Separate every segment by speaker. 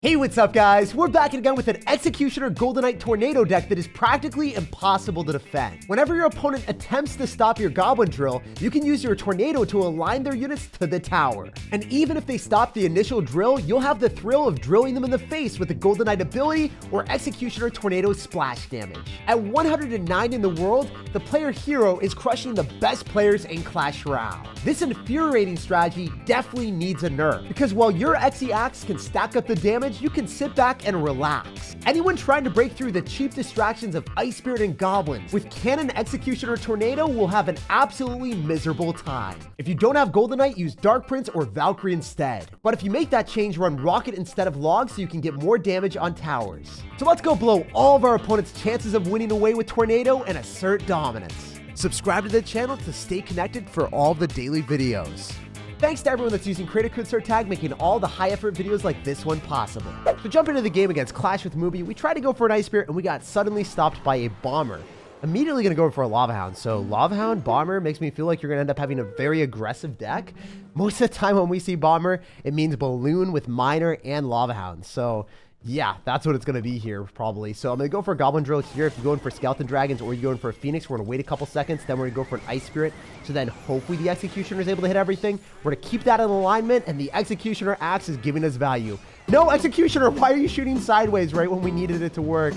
Speaker 1: Hey, what's up guys? We're back again with an Executioner Golden Knight Tornado deck that is practically impossible to defend. Whenever your opponent attempts to stop your Goblin drill, you can use your Tornado to align their units to the tower. And even if they stop the initial drill, you'll have the thrill of drilling them in the face with the Golden Knight ability or Executioner Tornado splash damage. At 109 in the world, the player hero is crushing the best players in Clash Royale. This infuriating strategy definitely needs a nerf, because while your Xe Axe can stack up the damage, you can sit back and relax. Anyone trying to break through the cheap distractions of Ice Spirit and Goblins with Cannon, Executioner, Tornado will have an absolutely miserable time. If you don't have Golden Knight, use Dark Prince or Valkyrie instead. But if you make that change, run Rocket instead of Log so you can get more damage on towers. So let's go blow all of our opponent's chances of winning away with Tornado and assert dominance. Subscribe to the channel to stay connected for all the daily videos. Thanks to everyone that's using creator code SirTag, making all the high effort videos like this one possible. So jump into the game against Clash with Mubi. We tried to go for an Ice Spirit and we got suddenly stopped by a Bomber. Immediately gonna go for a Lava Hound. So Lava Hound, Bomber makes me feel like you're gonna end up having a very aggressive deck. Most of the time when we see Bomber, it means Balloon with Miner and Lava Hound. So yeah, that's what it's going to be here, probably. So I'm going to go for a Goblin Drill here. If you're going for Skeleton Dragons or you're going for a Phoenix, we're going to wait a couple seconds. Then we're going to go for an Ice Spirit. So then hopefully the Executioner is able to hit everything. We're going to keep that in alignment, and the Executioner Axe is giving us value. No, Executioner, why are you shooting sideways right when we needed it to work?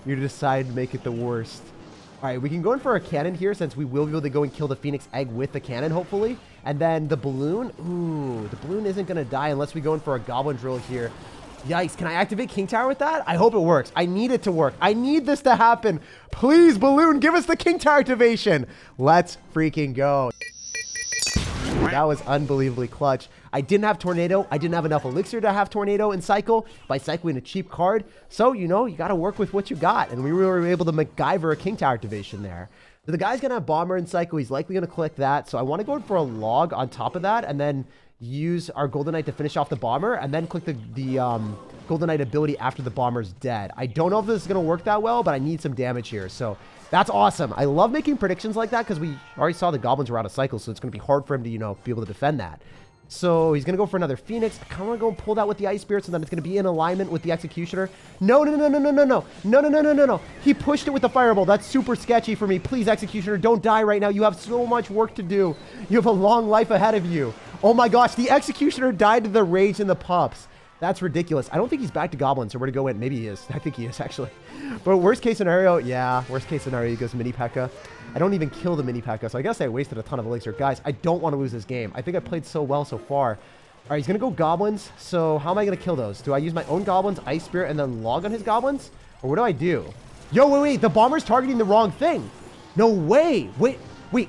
Speaker 1: You decided to make it the worst. All right, we can go in for a Cannon here since we will be able to go and kill the Phoenix Egg with the Cannon, hopefully. And then the Balloon. Ooh, the Balloon isn't going to die unless we go in for a Goblin Drill here. Yikes, can I activate King Tower with that? I hope it works. I need it to work. I need this to happen. Please, Balloon, give us the King Tower activation. Let's freaking go. That was unbelievably clutch. I didn't have Tornado. I didn't have enough Elixir to have Tornado in cycle by cycling a cheap card. So, you know, you got to work with what you got. And we were able to MacGyver a King Tower activation there. So the guy's going to have Bomber in cycle. He's likely going to collect that. So I want to go in for a Log on top of that and then use our Golden Knight to finish off the Bomber and then click the Golden Knight ability after the Bomber's dead. I don't know if this is going to work that well, but I need some damage here. So that's awesome. I love making predictions like that because we already saw the Goblins were out of cycle, so it's going to be hard for him to, you know, be able to defend that. So he's going to go for another Phoenix. I kind of want to go and pull that with the Ice Spirit, so then it's going to be in alignment with the Executioner. No. He pushed it with the Fireball. That's super sketchy for me. Please, Executioner, don't die right now. You have so much work to do. You have a long life ahead of you. Oh my gosh, the Executioner died to the Rage and the Pups. That's ridiculous. I don't think he's back to Goblin, so we're going to go in. Maybe he is. I think he is, actually. But worst case scenario, yeah, worst case scenario, he goes Mini P.E.K.K.A. I don't even kill the Mini P.E.K.K.A, so I guess I wasted a ton of Elixir. Guys, I don't want to lose this game. I think I played so well so far. All right, he's going to go Goblins. So how am I going to kill those? Do I use my own Goblins, Ice Spirit, and then Log on his Goblins? Or what do I do? Yo, wait. The Bomber's targeting the wrong thing. No way. Wait.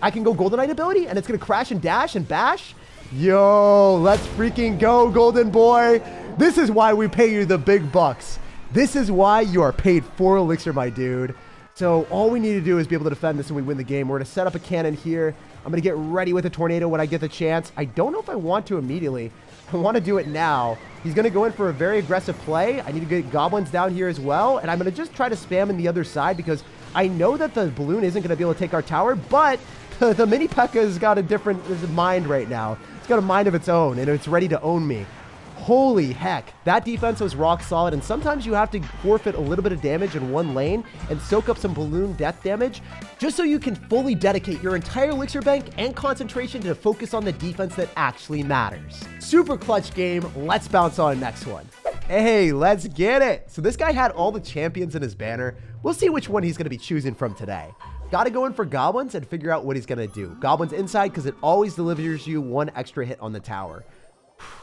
Speaker 1: I can go Golden Knight ability, and it's going to crash and dash and bash? Yo, let's freaking go, Golden Boy. This is why we pay you the big bucks. This is why you are paid 4 Elixir, my dude. So all we need to do is be able to defend this and we win the game. We're going to set up a Cannon here. I'm going to get ready with a Tornado when I get the chance. I don't know if I want to immediately. I want to do it now. He's going to go in for a very aggressive play. I need to get Goblins down here as well. And I'm going to just try to spam in the other side because I know that the Balloon isn't going to be able to take our tower, but the Mini P.E.K.K.A has got a different mind right now. It's got a mind of its own, and it's ready to own me. Holy heck, that defense was rock solid, and sometimes you have to forfeit a little bit of damage in one lane and soak up some Balloon death damage just so you can fully dedicate your entire Elixir bank and concentration to focus on the defense that actually matters. Super clutch game. Let's bounce on next one. Hey, let's get it. So this guy had all the champions in his banner. We'll see which one he's going to be choosing from today. Got to go in for Goblins and figure out what he's going to do. Goblins inside because it always delivers you 1 extra hit on the tower.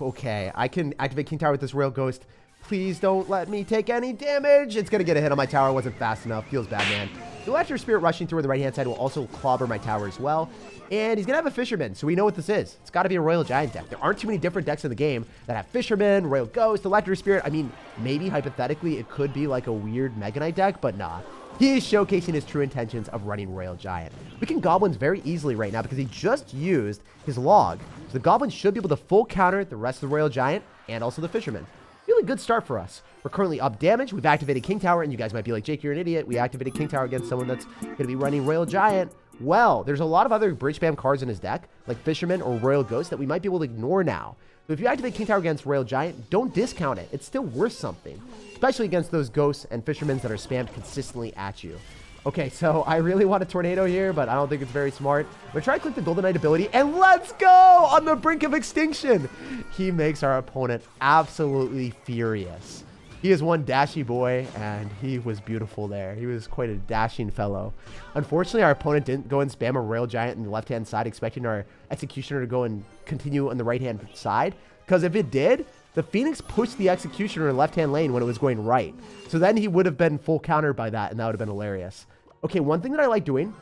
Speaker 1: Okay, I can activate King Tower with this Royal Ghost. Please don't let me take any damage. It's going to get a hit on my tower. It wasn't fast enough. Feels bad, man. The Electric Spirit rushing through on the right-hand side will also clobber my tower as well. And he's going to have a Fisherman, so we know what this is. It's got to be a Royal Giant deck. There aren't too many different decks in the game that have Fisherman, Royal Ghost, Electric Spirit. I mean, maybe hypothetically it could be like a weird Mega Knight deck, but nah. He is showcasing his true intentions of running Royal Giant. We can Goblins very easily right now because he just used his Log. So the Goblins should be able to full counter the rest of the Royal Giant and also the Fisherman. Really good start for us. We're currently up damage. We've activated King Tower, and you guys might be like, Jake, you're an idiot. We activated King Tower against someone that's going to be running Royal Giant. Well, there's a lot of other bridge spam cards in his deck, like Fisherman or Royal Ghost, that we might be able to ignore now. So if you activate King Tower against Royal Giant, don't discount it. It's still worth something, especially against those ghosts and fishermen that are spammed consistently at you. Okay, so I really want a tornado here, but I don't think it's very smart. I'm going to try to click the Golden Knight ability, and let's go! On the brink of extinction! He makes our opponent absolutely furious. He is one dashy boy, and he was beautiful there. He was quite a dashing fellow. Unfortunately, our opponent didn't go and spam a Royal Giant on the left-hand side, expecting our Executioner to go and continue on the right-hand side. Because if it did, the Phoenix pushed the Executioner in the left-hand lane when it was going right. So then he would have been full countered by that, and that would have been hilarious. Okay, one thing that I like doing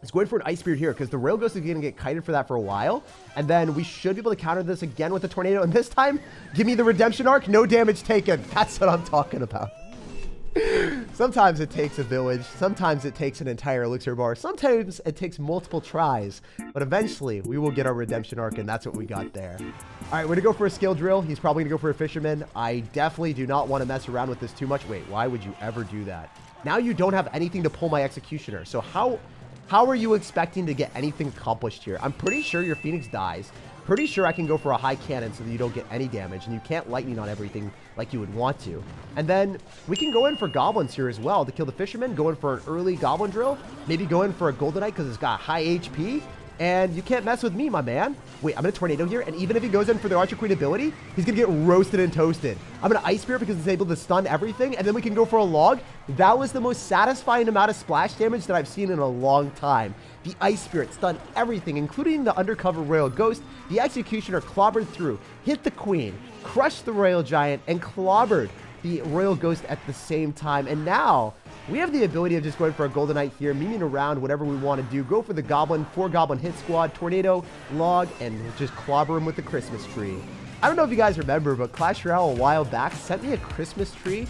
Speaker 1: is going for an Ice Spirit here, because the Royal Ghost is going to get kited for that for a while. And then we should be able to counter this again with the Tornado. And this time, give me the Redemption Arc, no damage taken. That's what I'm talking about. Sometimes it takes a village. Sometimes it takes an entire elixir bar. Sometimes it takes multiple tries. But eventually, we will get our Redemption Arc, and that's what we got there. All right, we're going to go for a skill drill. He's probably going to go for a Fisherman. I definitely do not want to mess around with this too much. Wait, why would you ever do that? Now you don't have anything to pull my Executioner. So how are you expecting to get anything accomplished here? I'm pretty sure your Phoenix dies. Pretty sure I can go for a high cannon so that you don't get any damage, and you can't lightning on everything like you would want to. And then we can go in for goblins here as well to kill the fisherman, go in for an early goblin drill, maybe go in for a golden knight because it's got high HP. And you can't mess with me, my man. Wait, I'm going to tornado here. And even if he goes in for the Archer Queen ability, he's going to get roasted and toasted. I'm going to Ice Spirit because it's able to stun everything. And then we can go for a log. That was the most satisfying amount of splash damage that I've seen in a long time. The Ice Spirit stunned everything, including the undercover Royal Ghost. The Executioner clobbered through, hit the Queen, crushed the Royal Giant, and clobbered the Royal Ghost at the same time. And now we have the ability of just going for a Golden Knight here, memeing around whatever we want to do. Go for the Goblin, 4 Goblin hit squad, Tornado, log, and just clobber him with the Christmas tree. I don't know if you guys remember, but Clash Royale a while back sent me a Christmas tree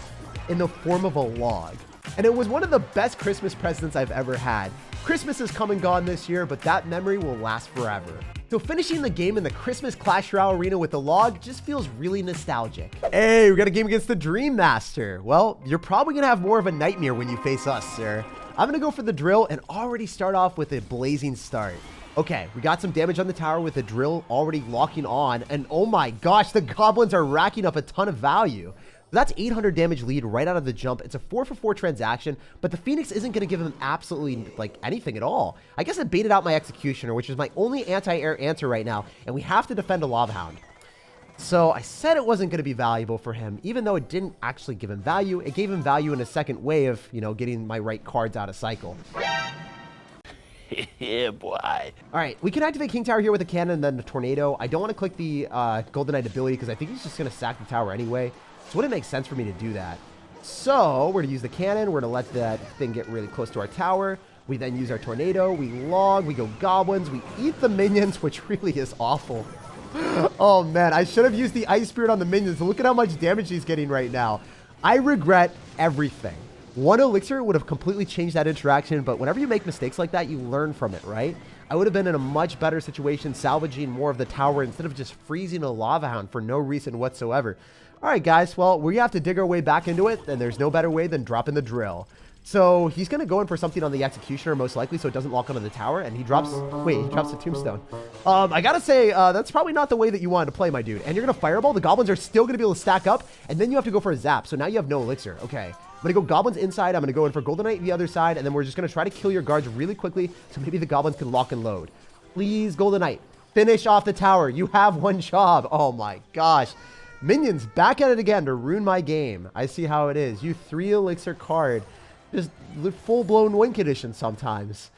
Speaker 1: in the form of a log. And it was one of the best Christmas presents I've ever had. Christmas has come and gone this year, but that memory will last forever. So finishing the game in the Christmas Clash Royale arena with the log just feels really nostalgic. Hey, we got a game against the Dream Master. Well, you're probably going to have more of a nightmare when you face us, sir. I'm going to go for the drill and already start off with a blazing start. Okay, we got some damage on the tower with the drill already locking on. And oh my gosh, the goblins are racking up a ton of value. That's 800 damage lead right out of the jump. It's a 4-for-4 transaction, but the Phoenix isn't going to give him absolutely like anything at all. I guess it baited out my Executioner, which is my only anti-air answer right now, and we have to defend a Lava Hound. So I said it wasn't going to be valuable for him, even though it didn't actually give him value. It gave him value in a second way of, you know, getting my right cards out of cycle. Yeah, boy. All right, we can activate King Tower here with a cannon and then the Tornado. I don't want to click the Golden Knight ability because I think he's just going to sack the tower anyway. So it wouldn't make sense for me to do that. So we're going to use the cannon. We're going to let that thing get really close to our tower. We then use our Tornado. We log. We go goblins. We eat the minions, which really is awful. Oh, man. I should have used the Ice Spirit on the minions. Look at how much damage he's getting right now. I regret everything. One elixir would have completely changed that interaction, but whenever you make mistakes like that, you learn from it, right? I would have been in a much better situation salvaging more of the tower instead of just freezing a Lava Hound for no reason whatsoever. All right, guys, well, we have to dig our way back into it, and there's no better way than dropping the drill. So he's going to go in for something on the Executioner, most likely, so it doesn't lock onto the tower, and he drops... Wait, he drops the Tombstone. I got to say, that's probably not the way that you wanted to play, my dude. And you're going to Fireball. The Goblins are still going to be able to stack up, and then you have to go for a Zap. So now you have no Elixir. Okay. I'm going to go Goblins inside. I'm going to go in for Golden Knight the other side, and then we're just going to try to kill your guards really quickly, so maybe the Goblins can lock and load. Please, Golden Knight, finish off the tower. You have one job. Oh, my gosh. Minions back at it again to ruin my game. I see how it is. You 3 elixir card. Just full-blown win condition sometimes.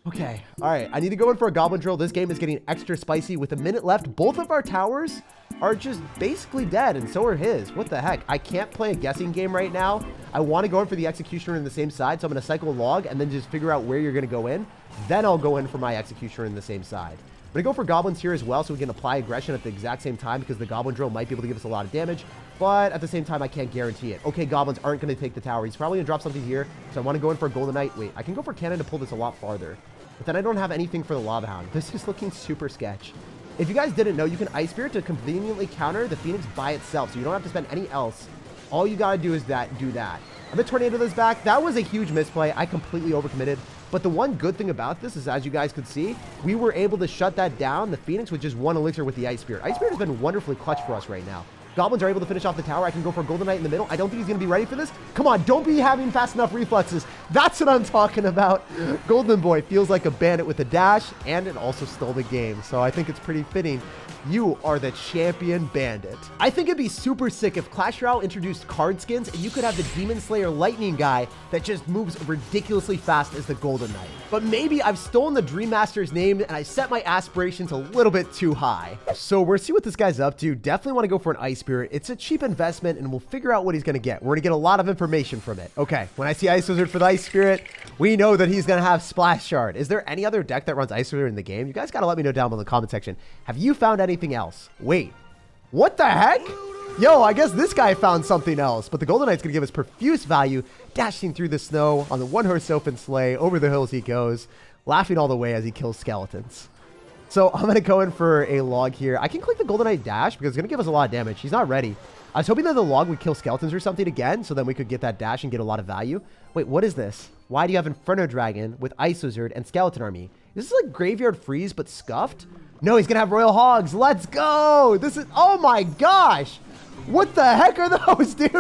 Speaker 1: Okay. All right. I need to go in for a goblin drill. This game is getting extra spicy. With a minute left, both of our towers are just basically dead, and so are his. What the heck? I can't play a guessing game right now. I want to go in for the Executioner in the same side, so I'm going to cycle log and then just figure out where you're going to go in. Then I'll go in for my Executioner in the same side. I'm going to go for goblins here as well so we can apply aggression at the exact same time because the goblin drill might be able to give us a lot of damage, but at the same time, I can't guarantee it. Okay, goblins aren't going to take the tower. He's probably going to drop something here, so I want to go in for a Golden Knight. Wait, I can go for cannon to pull this a lot farther, but then I don't have anything for the Lava Hound. This is looking super sketch. If you guys didn't know, you can Ice Spirit to conveniently counter the Phoenix by itself, so you don't have to spend any else. All you got to do is do that. I'm going to Tornado this back. That was a huge misplay. I completely overcommitted. But the one good thing about this is, as you guys could see, we were able to shut that down, the Phoenix, with just 1 elixir with the Ice Spirit. Ice Spirit has been wonderfully clutch for us right now. Goblins are able to finish off the tower. I can go for a Golden Knight in the middle. I don't think he's going to be ready for this. Come on, don't be having fast enough reflexes. That's what I'm talking about. Golden Boy feels like a bandit with a dash, and it also stole the game. So I think it's pretty fitting. You are the champion bandit. I think it'd be super sick if Clash Royale introduced card skins and you could have the Demon Slayer lightning guy that just moves ridiculously fast as the Golden Knight. But maybe I've stolen the Dream Master's name and I set my aspirations a little bit too high. So we're see what this guy's up to. Definitely want to go for an Ice Spirit. It's a cheap investment and we'll figure out what he's going to get. We're going to get a lot of information from it. Okay, when I see Ice Wizard for the Ice Spirit, we know that he's going to have Splash Shard. Is there any other deck that runs Ice Wizard in the game? You guys got to let me know down below in the comment section. Have you found anything else? Wait, what the heck? Yo, I guess this guy found something else, but the Golden Knight's gonna give us profuse value, dashing through the snow on the 1-horse open sleigh. Over the hills he goes, laughing all the way as he kills skeletons. So I'm gonna go in for a log here. I can click the Golden Knight dash because it's gonna give us a lot of damage. He's not ready. I was hoping that the log would kill skeletons or something again, so then we could get that dash and get a lot of value. Wait, what is this? Why do you have Inferno Dragon with Ice Wizard and Skeleton Army? This is like Graveyard Freeze, but scuffed? No, he's gonna have Royal Hogs. Let's go. This is, oh my gosh. What the heck are those, dude?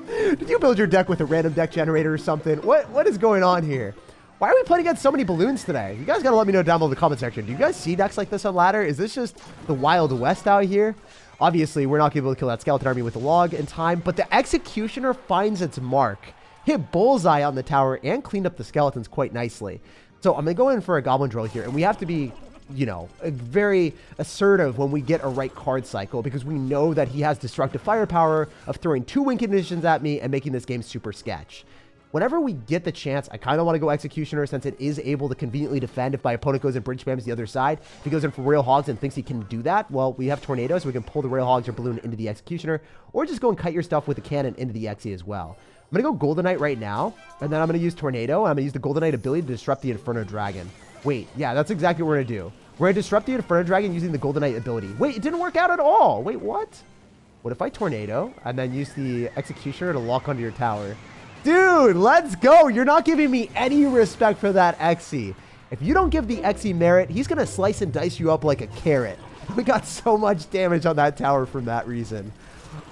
Speaker 1: Did you build your deck with a random deck generator or something? What is going on here? Why are we playing against so many balloons today? You guys gotta let me know down below in the comment section. Do you guys see decks like this on ladder? Is this just the Wild West out here? Obviously, we're not gonna be able to kill that Skeleton Army with the log in time, but the Executioner finds its mark. Hit bullseye on the tower and cleaned up the skeletons quite nicely. So I'm gonna go in for a Goblin drill here, and we have to be, you know, very assertive when we get a right card cycle because we know that he has destructive firepower of throwing 2 win conditions at me and making this game super sketch. Whenever we get the chance, I kind of want to go Executioner since it is able to conveniently defend if my opponent goes and bridge spams the other side. If he goes in for Royal Hogs and thinks he can do that, well, we have Tornadoes, so we can pull the Royal Hogs or Balloon into the Executioner, or just go and cut your stuff with the cannon into the Exie as well. I'm going to go Golden Knight right now, and then I'm going to use Tornado, and I'm going to use the Golden Knight ability to disrupt the Inferno Dragon. Wait, yeah, that's exactly what we're going to do. We're going to disrupt the Inferno Dragon using the Golden Knight ability. Wait, it didn't work out at all. Wait, what? What if I Tornado, and then use the Executioner to lock onto your tower? Dude, let's go. You're not giving me any respect for that Exie. If you don't give the Exie merit, he's going to slice and dice you up like a carrot. We got so much damage on that tower from that reason.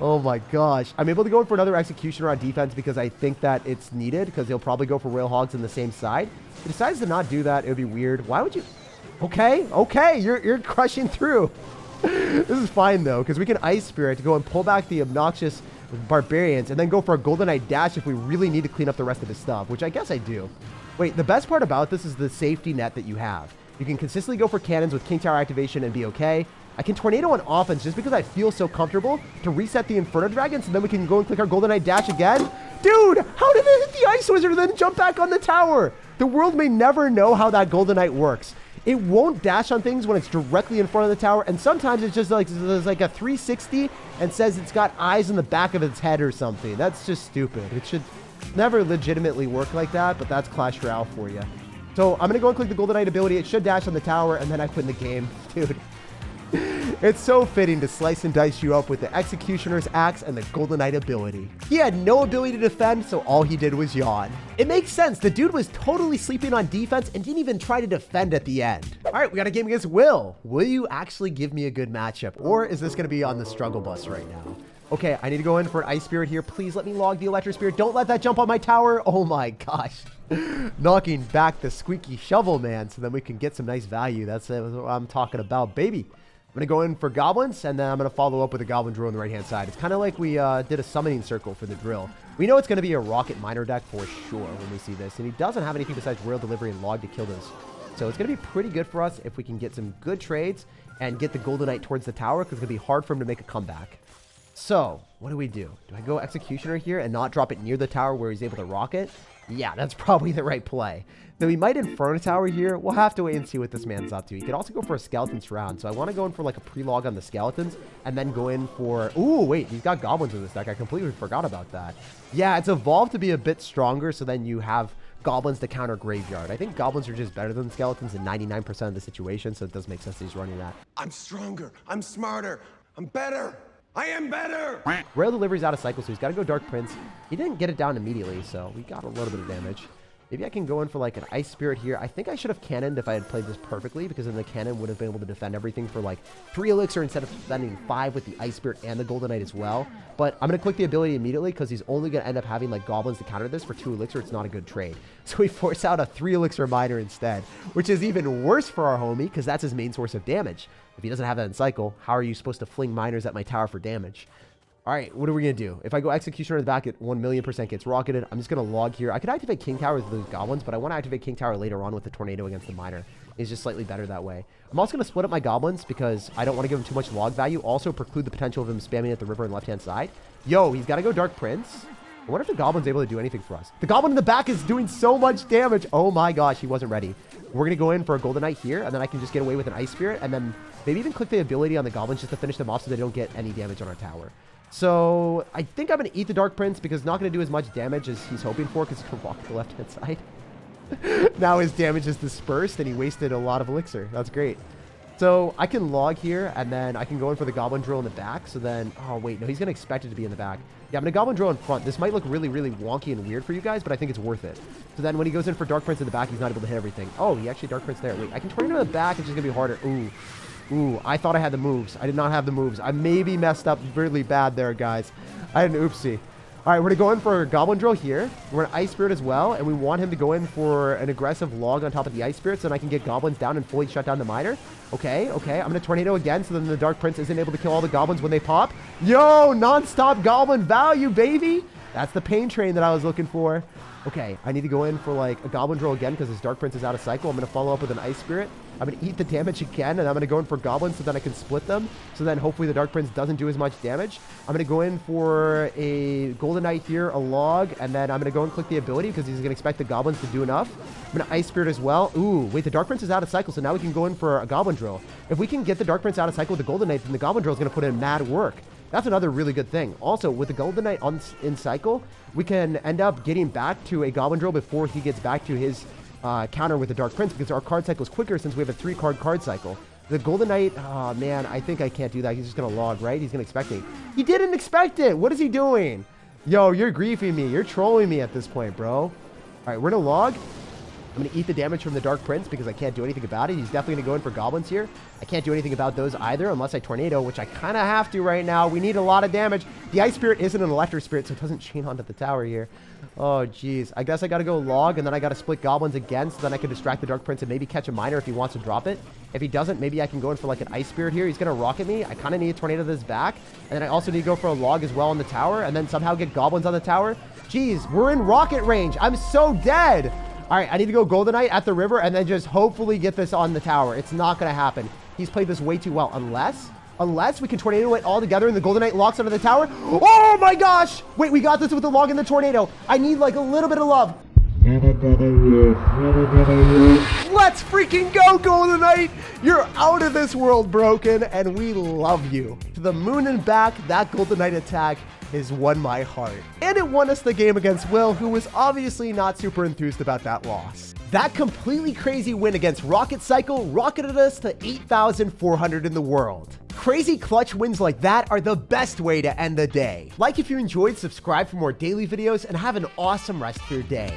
Speaker 1: Oh my gosh. I'm able to go in for another Executioner on defense because I think that it's needed because he'll probably go for Royal Hogs in the same side. If he decides to not do that, it would be weird. Why would you? Okay, you're crushing through. This is fine though because we can Ice Spirit to go and pull back the obnoxious Barbarians and then go for a Golden Knight dash if we really need to clean up the rest of his stuff, which I guess I do. Wait, the best part about this is the safety net that you have. You can consistently go for cannons with King Tower activation and be okay. I can Tornado on offense just because I feel so comfortable to reset the Inferno Dragon so then we can go and click our Golden Knight dash again. Dude, how did it hit the Ice Wizard and then jump back on the tower? The world may never know how that Golden Knight works. It won't dash on things when it's directly in front of the tower, and sometimes it's just like a 360 and says it's got eyes in the back of its head or something. That's just stupid. It should never legitimately work like that, but that's Clash Royale for you. So I'm going to go and click the Golden Knight ability. It should dash on the tower, and then I win the game. Dude. It's so fitting to slice and dice you up with the Executioner's Axe and the Golden Knight ability. He had no ability to defend, so all he did was yawn. It makes sense. The dude was totally sleeping on defense and didn't even try to defend at the end. All right, we got a game against Will. Will you actually give me a good matchup, or is this going to be on the struggle bus right now? Okay, I need to go in for an Ice Spirit here. Please let me log the Electric Spirit. Don't let that jump on my tower. Oh my gosh. Knocking back the squeaky shovel, man, so then we can get some nice value. That's what I'm talking about, baby. I'm going to go in for Goblins, and then I'm going to follow up with a Goblin drill on the right-hand side. It's kind of like we did a summoning circle for the drill. We know it's going to be a Rocket Miner deck for sure when we see this, and he doesn't have anything besides Royal Delivery and Log to kill this. So it's going to be pretty good for us if we can get some good trades and get the Golden Knight towards the tower, because it's going to be hard for him to make a comeback. So, what do we do? Do I go Executioner here and not drop it near the tower where he's able to rock it? Yeah, that's probably the right play. Now, we might Inferno Tower here. We'll have to wait and see what this man's up to. He could also go for a Skeleton Surround. So I want to go in for like a pre-log on the Skeletons and then go in for... Ooh, wait, he's got Goblins in this deck. I completely forgot about that. Yeah, it's evolved to be a bit stronger, so then you have Goblins to counter Graveyard. I think Goblins are just better than Skeletons in 99% of the situation, so it does make sense that he's running that.
Speaker 2: I'm stronger. I'm smarter. I'm better. I am better!
Speaker 1: Royal Delivery's out of cycle, so he's got to go Dark Prince. He didn't get it down immediately, so we got a little bit of damage. Maybe I can go in for like an Ice Spirit here. I think I should have cannoned if I had played this perfectly, because then the cannon would have been able to defend everything for like 3 elixir instead of spending 5 with the Ice Spirit and the Golden Knight as well. But I'm going to click the ability immediately because he's only going to end up having like goblins to counter this for 2 elixir. It's not a good trade. So we force out a 3 elixir miner instead, which is even worse for our homie because that's his main source of damage. If he doesn't have that in cycle, how are you supposed to fling miners at my tower for damage? All right, what are we going to do? If I go Executioner in the back, it 1,000,000% gets rocketed. I'm just going to log here. I could activate King Tower with those goblins, but I want to activate King Tower later on with the tornado against the miner. It's just slightly better that way. I'm also going to split up my goblins because I don't want to give him too much log value. Also preclude the potential of him spamming at the river and left-hand side. Yo, he's got to go Dark Prince. I wonder if the goblin's able to do anything for us. The goblin in the back is doing so much damage. Oh my gosh, he wasn't ready. We're going to go in for a Golden Knight here, and then I can just get away with an Ice Spirit, and then maybe even click the ability on the goblins just to finish them off so they don't get any damage on our tower. So I think I'm going to eat the Dark Prince because it's not going to do as much damage as he's hoping for because he's going to walk to the left-hand side. Now his damage is dispersed and he wasted a lot of elixir. That's great. So I can log here and then I can go in for the Goblin Drill in the back. So then, oh wait, no, he's going to expect it to be in the back. Yeah, I'm going to Goblin Drill in front. This might look really, really wonky and weird for you guys, but I think it's worth it. So then when he goes in for Dark Prince in the back, he's not able to hit everything. Oh, he actually Dark Prince there. Wait, I can turn him in the back. It's just going to be harder. Ooh. Ooh, I thought I had the moves. I did not have the moves. I maybe messed up really bad there, guys. I had an oopsie. All right, we're going to go in for a Goblin Drill here. We're an Ice Spirit as well, and we want him to go in for an aggressive log on top of the Ice Spirit so then I can get goblins down and fully shut down the miner. Okay, okay. I'm going to Tornado again so then the Dark Prince isn't able to kill all the goblins when they pop. Yo, non-stop goblin value, baby. That's the pain train that I was looking for. Okay, I need to go in for like a Goblin Drill again because his Dark Prince is out of cycle. I'm going to follow up with an Ice Spirit. I'm going to eat the damage again, and I'm going to go in for goblins so then I can split them. So then hopefully the Dark Prince doesn't do as much damage. I'm going to go in for a Golden Knight here, a log, and then I'm going to go and click the ability because he's going to expect the goblins to do enough. I'm going to Ice Spirit as well. Ooh, wait, the Dark Prince is out of cycle, so now we can go in for a Goblin Drill. If we can get the Dark Prince out of cycle with the Golden Knight, then the Goblin Drill is going to put in mad work. That's another really good thing. Also, with the Golden Knight in cycle, we can end up getting back to a Goblin Drill before he gets back to his counter with the Dark Prince because our card cycle is quicker since we have a 3-card cycle. The Golden Knight, oh man, I think I can't do that. He's just going to log, right? He's going to expect me. He didn't expect it. What is he doing? Yo, you're griefing me. You're trolling me at this point, bro. All right, we're going to log. I'm going to eat the damage from the Dark Prince because I can't do anything about it. He's definitely going to go in for goblins here. I can't do anything about those either unless I tornado, which I kind of have to right now. We need a lot of damage. The Ice Spirit isn't an Electro Spirit, so it doesn't chain onto the tower here. Oh, jeez. I guess I got to go log, and then I got to split goblins again, so then I can distract the Dark Prince and maybe catch a miner if he wants to drop it. If he doesn't, maybe I can go in for like an Ice Spirit here. He's going to rocket me. I kind of need a tornado to his back, and then I also need to go for a log as well on the tower, and then somehow get goblins on the tower. Jeez, we're in rocket range. I'm so dead. All right, I need to go Golden Knight at the river and then just hopefully get this on the tower. It's not going to happen. He's played this way too well. Unless we can tornado it all together and the Golden Knight locks onto the tower. Oh my gosh! Wait, we got this with the log and the tornado. I need like a little bit of love. Let's freaking go, Golden Knight! You're out of this world, Broken, and we love you. To the moon and back, that Golden Knight attack has won my heart. And it won us the game against Will, who was obviously not super enthused about that loss. That completely crazy win against Rocket Cycle rocketed us to 8,400 in the world. Crazy clutch wins like that are the best way to end the day. Like if you enjoyed, subscribe for more daily videos, and have an awesome rest of your day.